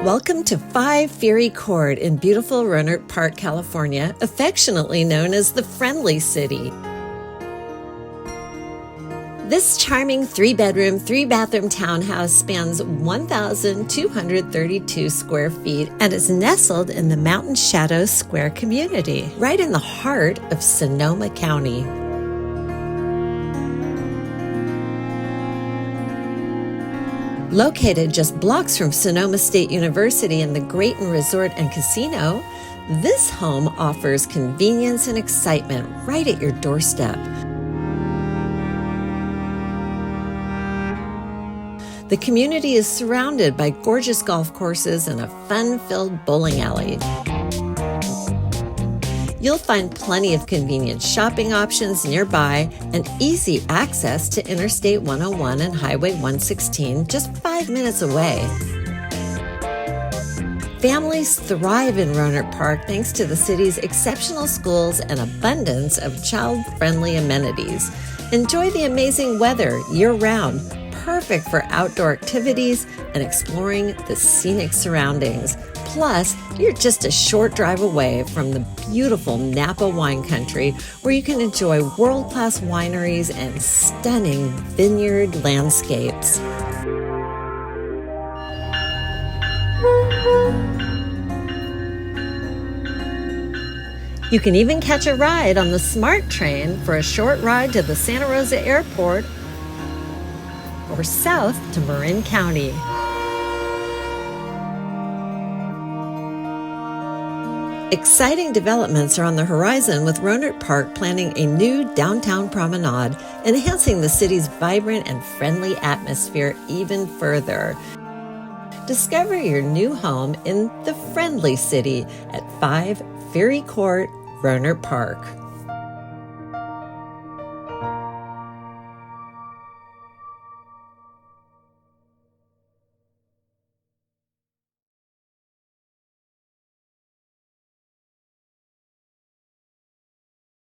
Welcome to 5 Ferry Court in beautiful Rohnert Park, California, affectionately known as the Friendly City. This charming 3-bedroom, 3-bathroom townhouse spans 1,232 square feet and is nestled in the Mountain Shadows Square community, right in the heart of Sonoma County. Located just blocks from Sonoma State University and the Grayton Resort and Casino, this home offers convenience and excitement right at your doorstep. The community is surrounded by gorgeous golf courses and a fun-filled bowling alley. You'll find plenty of convenient shopping options nearby and easy access to Interstate 101 and Highway 116 just 5 minutes away. Families thrive in Rohnert Park thanks to the city's exceptional schools and abundance of child-friendly amenities. Enjoy the amazing weather year-round, perfect for outdoor activities and exploring the scenic surroundings. Plus, you're just a short drive away from the beautiful Napa wine country where you can enjoy world-class wineries and stunning vineyard landscapes. You can even catch a ride on the SMART train for a short ride to the Santa Rosa Airport or south to Marin County. Exciting developments are on the horizon with Rohnert Park planning a new downtown promenade, enhancing the city's vibrant and friendly atmosphere even further. Discover your new home in the Friendly City at 5 Ferry Court, Rohnert Park.